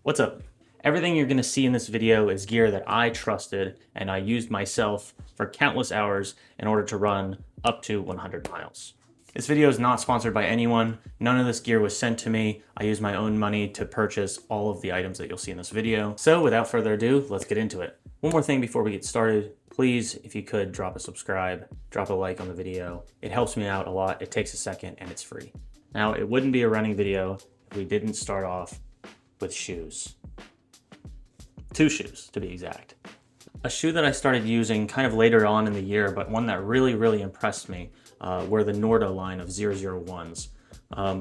What's up? Everything you're going to see in this video is gear that I trusted and I used myself for countless hours in order to run up to 100 miles. This video is not sponsored by anyone. None of this gear was sent to me. I used my own money to purchase all of the items that you'll see in this video. So without further ado, let's get into it. One more thing before we get started. Please, if you could, drop a subscribe, drop a like on the video. It helps me out a lot. It takes a second and it's free. Now, it wouldn't be a running video if we didn't start off with shoes. 2 shoes to be exact. A shoe that I started using kind of later on in the year, but one that really impressed me were the Nordo line of 001s.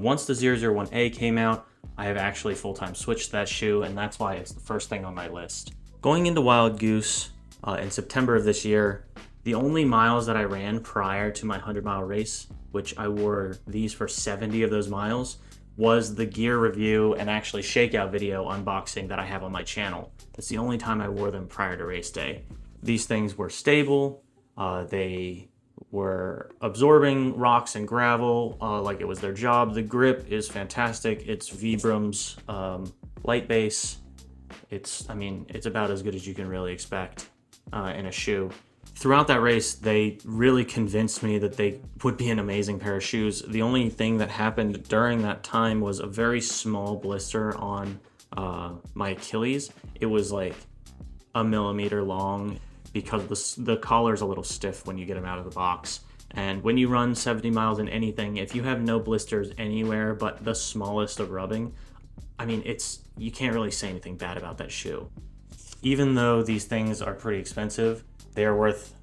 Once the 001A came out, I have actually full-time switched that shoe, and that's why it's the first thing on my list. Going into Wild Goose in September of this year, the only miles that I ran prior to my 100-mile race, which I wore these for 70 of those miles, was the gear review and actually shakeout video unboxing that I have on my channel. That's the only time I wore them prior to race day. These things were stable. They were absorbing rocks and gravel like it was their job. The grip is fantastic. It's Vibram's light base. It's about as good as you can really expect in a shoe. Throughout that race, they really convinced me that they would be an amazing pair of shoes. The only thing that happened during that time was a very small blister on my Achilles. It was like 1 millimeter long because the collar's a little stiff when you get them out of the box. And when you run 70 miles in anything, if you have no blisters anywhere but the smallest of rubbing, you can't really say anything bad about that shoe. Even though these things are pretty expensive, they are worth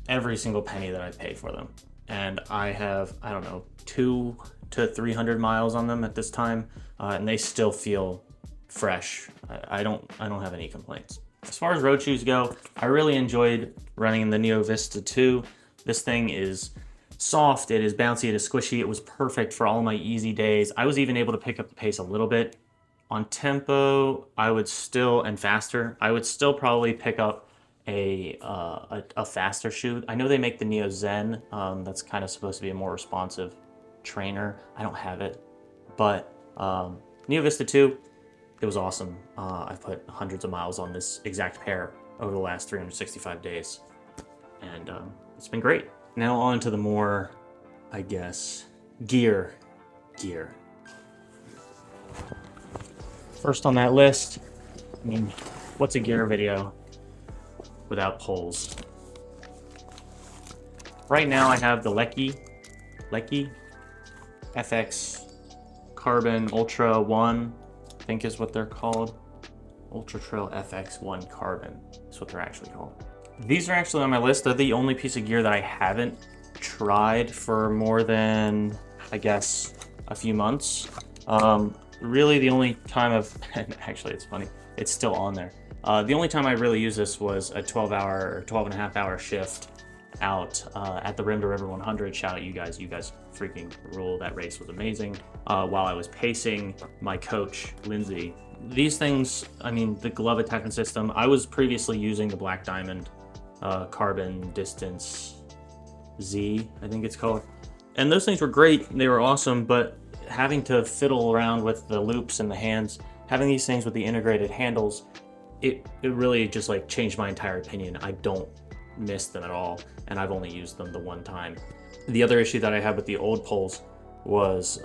every single penny that I pay for them. And I have, 200 to 300 miles on them at this time, and they still feel fresh. I don't have any complaints. As far as road shoes go, I really enjoyed running in the Neo Vista 2. This thing is soft, it is bouncy, it is squishy. It was perfect for all my easy days. I was even able to pick up the pace a little bit. On tempo, and faster, I would still probably pick up a faster shoe. I know they make the Neo Zen, that's kind of supposed to be a more responsive trainer. I don't have it, but Neo Vista 2, it was awesome. I've put hundreds of miles on this exact pair over the last 365 days, and it's been great. Now on to the more, gear. First on that list, what's a gear video without poles? Right now I have the Lecky FX Carbon Ultra 1, I think is what they're called. Ultra Trail FX 1 Carbon is what they're actually called. These are actually on my list. They're the only piece of gear that I haven't tried for more than, a few months. Really the only time actually it's funny, it's still on there. The only time I really used this was a 12 and a half hour shift out at the Rim to River 100. Shout out you guys freaking rule. That race was amazing. While I was pacing my coach, Lindsay. These things, the glove attachment system, I was previously using the Black Diamond Carbon Distance Z, I think it's called. And those things were great, they were awesome, but having to fiddle around with the loops and the hands, having these things with the integrated handles, it really just changed my entire opinion. I don't miss them at all, and I've only used them the one time. The other issue that I had with the old poles was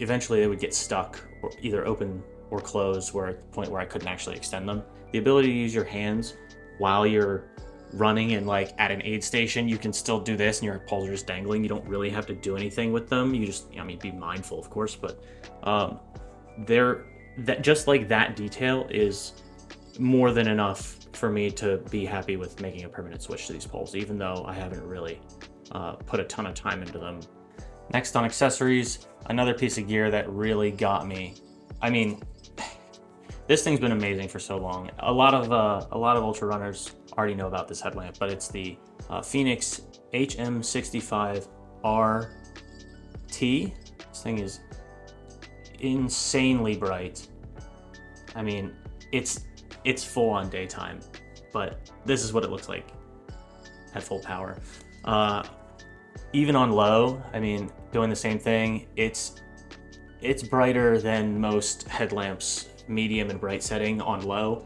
eventually they would get stuck, or either open or closed, where at the point where I couldn't actually extend them. The ability to use your hands while you're running and at an aid station, you can still do this and your poles are just dangling. You don't really have to do anything with them. You just, be mindful, of course, but that detail is more than enough for me to be happy with making a permanent switch to these poles, even though I haven't really put a ton of time into them. Next on accessories, another piece of gear that really got me. This thing's been amazing for so long. A lot of ultra runners already know about this headlamp, but it's the Phoenix HM65 RT. This thing is insanely bright. It's full on daytime, but this is what it looks like at full power. Even on low, doing the same thing, it's brighter than most headlamps medium, and bright setting on low,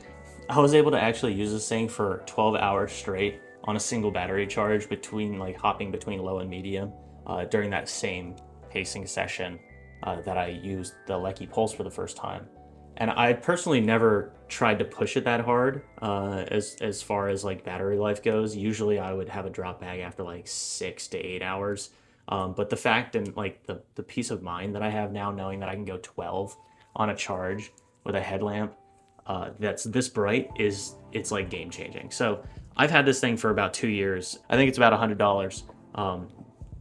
I was able to actually use this thing for 12 hours straight on a single battery charge, between like hopping between low and medium during that same pacing session that I used the Lecky Pulse for the first time. And I personally never tried to push it that hard as far as like battery life goes. Usually I would have a drop bag after like 6 to 8 hours. But the fact and like the peace of mind that I have now, knowing that I can go 12 on a charge with a headlamp that's this bright, it's like game changing. So I've had this thing for about 2 years. I think it's about $100.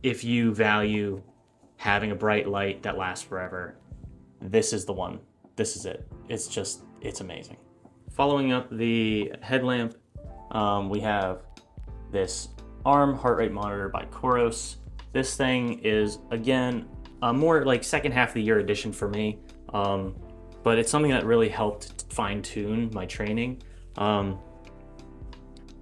If you value having a bright light that lasts forever, this is the one. This is it. It's amazing. Following up the headlamp, we have this arm heart rate monitor by Koros. This thing is, again, a more like second half of the year addition for me, but it's something that really helped fine tune my training.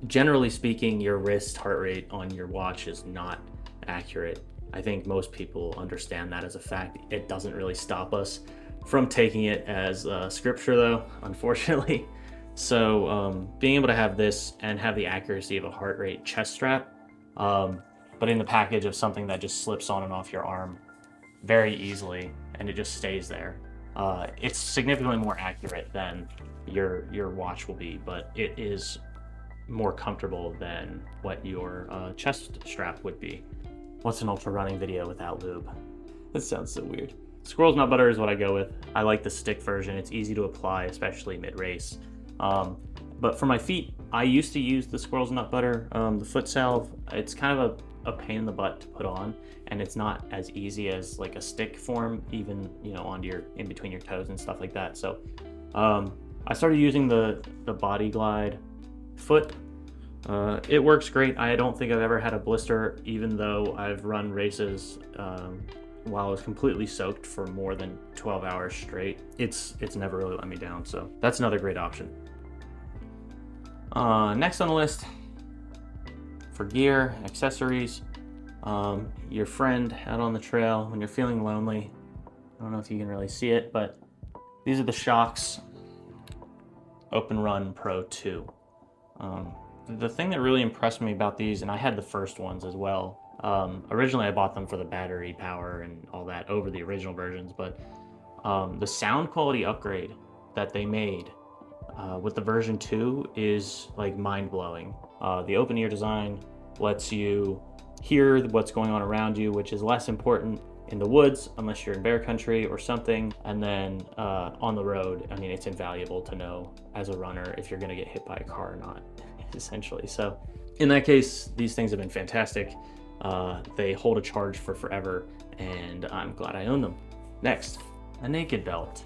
Generally speaking, your wrist heart rate on your watch is not accurate. I think most people understand that as a fact. It doesn't really stop us from taking it as scripture though, unfortunately. So being able to have this and have the accuracy of a heart rate chest strap, but in the package of something that just slips on and off your arm very easily and it just stays there. It's significantly more accurate than your watch will be, but it is more comfortable than what your chest strap would be. What's an ultra running video without lube? That sounds so weird. Squirrel's nut butter is what I go with. I like the stick version. It's easy to apply, especially mid-race. But for my feet, I used to use the squirrel's nut butter, the foot salve. It's kind of a pain in the butt to put on, and it's not as easy as like a stick form, even onto your in between your toes and stuff like that. So I started using the Body Glide foot. It works great. I don't think I've ever had a blister, even though I've run races while I was completely soaked for more than 12 hours straight. It's never really let me down, so that's another great option. Next on the list for gear, accessories, your friend out on the trail when you're feeling lonely. I don't know if you can really see it, but these are the Shocks Open Run Pro 2. The thing that really impressed me about these, and I had the first ones as well, originally I bought them for the battery power and all that over the original versions, but the sound quality upgrade that they made with the version 2 is like mind-blowing. The open ear design lets you hear what's going on around you, which is less important in the woods unless you're in bear country or something, and then on the road, I mean, it's invaluable to know as a runner if you're going to get hit by a car or not, essentially. So in that case, these things have been fantastic. They hold a charge for forever, and I'm glad I own them. Next, a naked belt.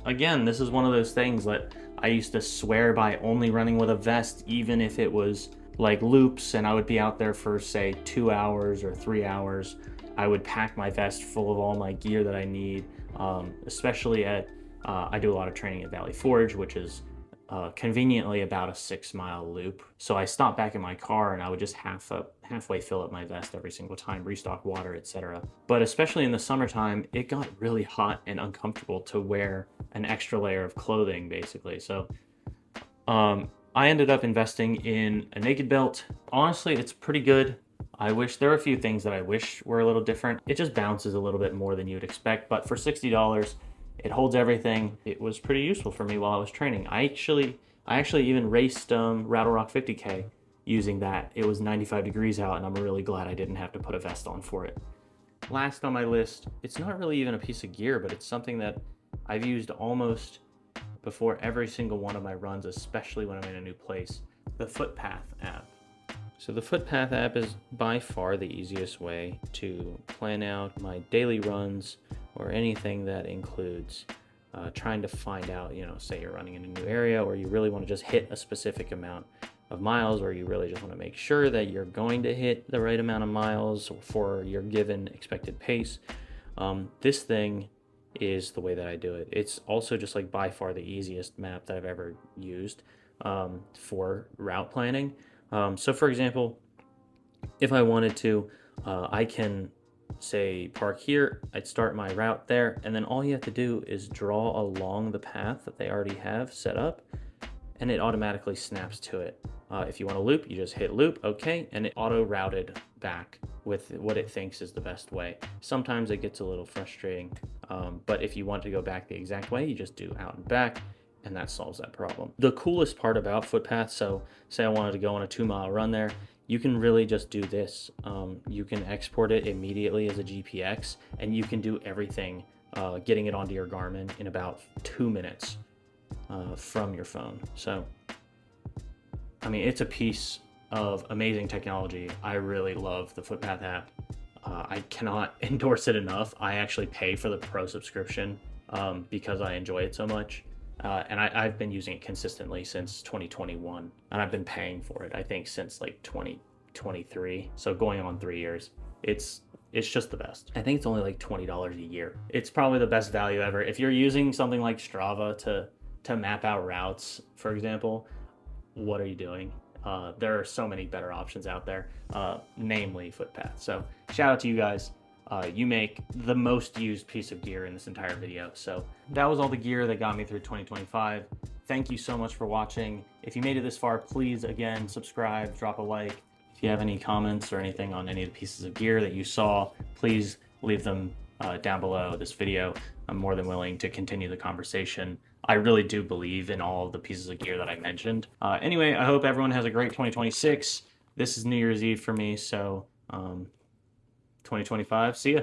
Again, this is one of those things that I used to swear by only running with a vest, even if it was like loops and I would be out there for say 2 hours or 3 hours. I would pack my vest full of all my gear that I need, especially I do a lot of training at Valley Forge, which is conveniently about a 6-mile loop. So I stopped back in my car and I would just halfway fill up my vest every single time, restock water, etc. But especially in the summertime, it got really hot and uncomfortable to wear an extra layer of clothing, basically. So I ended up investing in a naked belt. Honestly, it's pretty good. I wish there are a few things that I wish were a little different. It just bounces a little bit more than you would expect, but for $60, it holds everything. It was pretty useful for me while I was training. I actually even raced Rattle Rock 50K using that. It was 95 degrees out, and I'm really glad I didn't have to put a vest on for it. Last on my list, it's not really even a piece of gear, but it's something that I've used almost before every single one of my runs, especially when I'm in a new place, the Footpath app. So the Footpath app is by far the easiest way to plan out my daily runs or anything that includes trying to find out, say you're running in a new area, or you really want to just hit a specific amount of miles, or you really just want to make sure that you're going to hit the right amount of miles for your given expected pace. This thing is the way that I do it. It's also just like by far the easiest map that I've ever used for route planning. So for example, if I wanted to, I can say park here, I'd start my route there, and then all you have to do is draw along the path that they already have set up, and it automatically snaps to it. If you want to loop, you just hit loop, okay, and it auto-routed back with what it thinks is the best way. Sometimes it gets a little frustrating, but if you want to go back the exact way, you just do out and back, and that solves that problem. The coolest part about Footpath, so say I wanted to go on a 2-mile run there, you can really just do this. You can export it immediately as a GPX, and you can do everything, getting it onto your Garmin in about 2 minutes from your phone. So, I mean, it's a piece of amazing technology. I really love the Footpath app. I cannot endorse it enough. I actually pay for the Pro subscription because I enjoy it so much. And I've been using it consistently since 2021, and I've been paying for it, I think, since like 2023. So going on 3 years, it's just the best. I think it's only like $20 a year. It's probably the best value ever. If you're using something like Strava to map out routes, for example, what are you doing? There are so many better options out there, namely Footpath. So shout out to you guys. You make the most used piece of gear in this entire video. So that was all the gear that got me through 2025. Thank you so much for watching. If you made it this far, please, again, subscribe, drop a like. If you have any comments or anything on any of the pieces of gear that you saw, please leave them down below this video. I'm more than willing to continue the conversation. I really do believe in all of the pieces of gear that I mentioned. Anyway, I hope everyone has a great 2026. This is New Year's Eve for me, so 2025, see ya.